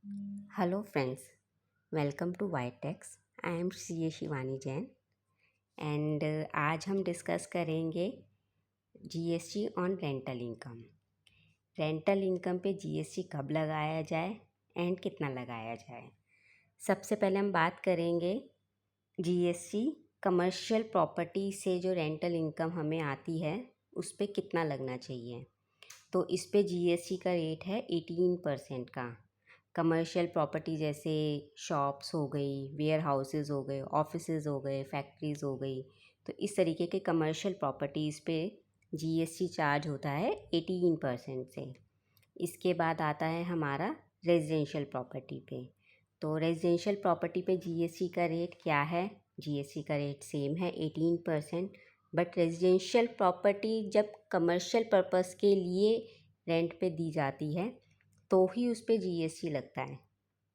Hello friends, welcome to Vitex. I am CA Shivani Jain and आज हम discuss करेंगे GST on rental income. Rental income पे GST कब लगाया जाए एंड कितना लगाया जाए। सबसे पहले हम बात करेंगे जीएसटी कमर्शियल प्रॉपर्टी से जो रेंटल इनकम हमें आती है उस पर कितना लगना चाहिए। तो इस पे जीएसटी का रेट है 18% का। कमर्शियल प्रॉपर्टी जैसे शॉप्स हो गई, वेयर हाउसेज़ हो गए, ऑफिसेज़ हो गए, फैक्ट्रीज़ हो गई, तो इस तरीके के कमर्शियल प्रॉपर्टीज़ पे जीएसटी चार्ज होता है 18% से। इसके बाद आता है हमारा रेजिडेंशियल प्रॉपर्टी पे। तो रेजिडेंशियल प्रॉपर्टी पे जीएसटी का रेट क्या है? जीएसटी का रेट सेम है 18%। बट रेजिडेंशियल प्रॉपर्टी जब कमर्शियल पर्पस के लिए रेंट पे दी जाती है तो ही उस पर जीएसटी लगता है।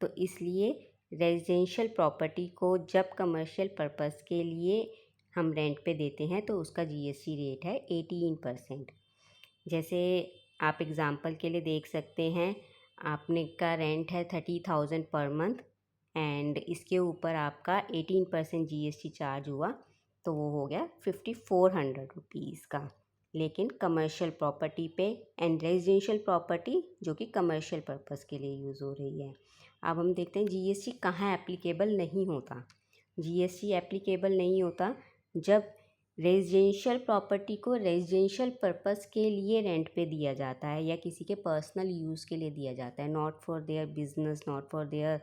तो इसलिए रेजिडेंशियल प्रॉपर्टी को जब कमर्शियल पर्पस के लिए हम रेंट पे देते हैं तो उसका जीएसटी रेट है 18%। जैसे आप एग्ज़ाम्पल के लिए देख सकते हैं, आपने का रेंट है 30,000 पर मंथ एंड इसके ऊपर आपका 18% जीएसटी चार्ज हुआ तो वो हो गया 5,400 रुपीज़ का। लेकिन कमर्शियल प्रॉपर्टी पे एंड रेजिडेंशियल प्रॉपर्टी जो कि कमर्शियल पर्पस के लिए यूज़ हो रही है। अब हम देखते हैं जीएसटी कहाँ एप्लीकेबल नहीं होता। जीएसटी एप्लीकेबल नहीं होता जब रेजिडेंशियल प्रॉपर्टी को रेजिडेंशियल पर्पस के लिए रेंट पे दिया जाता है या किसी के पर्सनल यूज़ के लिए दिया जाता है, not for their business, not for their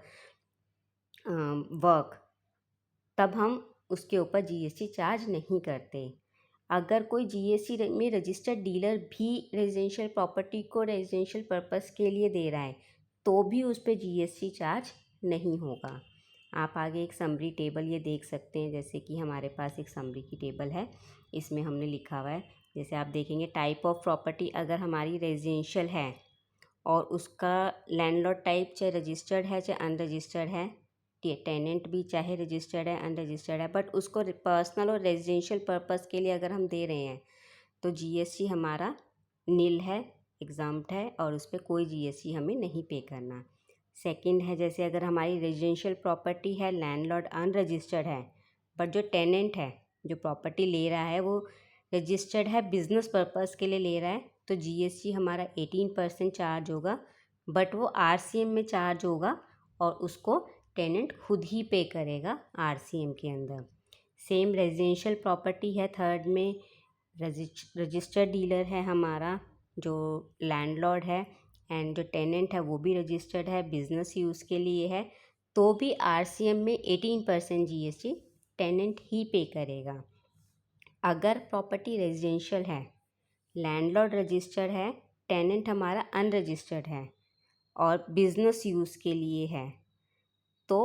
work, तब हम उसके ऊपर जीएसटी चार्ज नहीं करते। अगर कोई जीएसटी में रजिस्टर्ड डीलर भी रेजिडेंशियल प्रॉपर्टी को रेजिडेंशियल पर्पस के लिए दे रहा है तो भी उस पर जीएसटी चार्ज नहीं होगा। आप आगे एक समरी टेबल ये देख सकते हैं, जैसे कि हमारे पास एक समरी की टेबल है, इसमें हमने लिखा हुआ है। जैसे आप देखेंगे टाइप ऑफ प्रॉपर्टी अगर हमारी रेजिडेंशियल है और उसका लैंडलॉर्ड टाइप चाहे रजिस्टर्ड है चाहे अनरजिस्टर्ड है, टेनेंट भी चाहे रजिस्टर्ड है अनरजिस्टर्ड है, बट उसको पर्सनल और रेजिडेंशियल पर्पस के लिए अगर हम दे रहे हैं तो जीएसटी हमारा नील है, एग्जाम्प्ट है और उस पर कोई जीएसटी हमें नहीं पे करना। सेकंड है, जैसे अगर हमारी रेजिडेंशियल प्रॉपर्टी है, लैंडलॉर्ड अनरजिस्टर्ड है, बट जो टेनेंट है जो प्रॉपर्टी ले रहा है वो रजिस्टर्ड है, बिजनेस पर्पस के लिए ले रहा है, तो जीएसटी हमारा 18% चार्ज होगा। बट वो आरसीएम में चार्ज होगा और उसको टेनेंट खुद ही पे करेगा आरसीएम के अंदर। सेम रेजिडेंशियल प्रॉपर्टी है थर्ड में, रजिस्टर्ड डीलर है हमारा जो लैंडलॉर्ड है एंड जो टेनेंट है वो भी रजिस्टर्ड है, बिजनेस यूज़ के लिए है, तो भी आरसीएम में 18% जीएसटी टेनेंट ही पे करेगा। अगर प्रॉपर्टी रेजिडेंशियल है, लैंडलॉर्ड रजिस्टर्ड है, टेनेंट हमारा अनरजिस्टर्ड है और बिजनेस यूज़ के लिए है, तो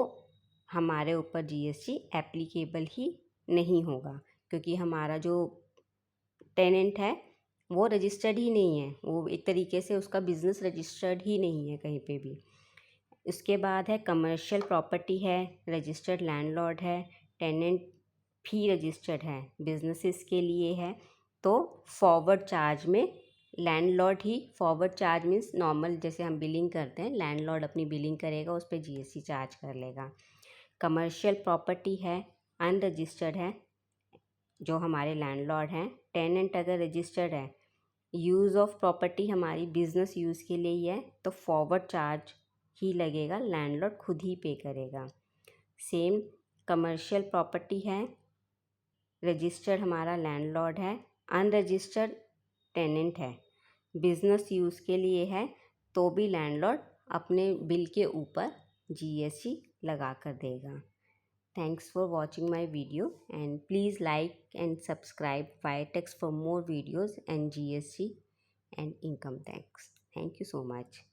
हमारे ऊपर जीएसटी एप्लीकेबल ही नहीं होगा, क्योंकि हमारा जो टेनेंट है वो रजिस्टर्ड ही नहीं है, वो एक तरीके से उसका बिज़नेस रजिस्टर्ड ही नहीं है कहीं पे भी। उसके बाद है कमर्शियल प्रॉपर्टी है, रजिस्टर्ड लैंडलॉर्ड है, टेनेंट भी रजिस्टर्ड है, बिजनेसेस के लिए है, तो फॉरवर्ड चार्ज में लैंडलॉर्ड ही, फॉरवर्ड चार्ज मीन्स नॉर्मल जैसे हम बिलिंग करते हैं, लैंडलॉर्ड अपनी बिलिंग करेगा, उस पर जीएसटी चार्ज कर लेगा। कमर्शियल प्रॉपर्टी है, अनरजिस्टर्ड है, जो हमारे लैंडलॉर्ड हैं, टेनेंट अगर रजिस्टर्ड है, यूज़ ऑफ प्रॉपर्टी हमारी बिजनेस यूज़ के लिए ही है, तो फॉरवर्ड चार्ज ही लगेगा, लैंडलॉर्ड खुद ही पे करेगा। सेम कमर्शियल प्रॉपर्टी है, रजिस्टर्ड हमारा लैंडलॉर्ड है, अनरजिस्टर्ड टेनेंट है, बिजनेस यूज़ के लिए है, तो भी लैंडलॉर्ड अपने बिल के ऊपर जीएसटी लगा कर देगा। Thanks for watching my video and please like and subscribe Vitex for more videos and GST and income tax. Thank you so much.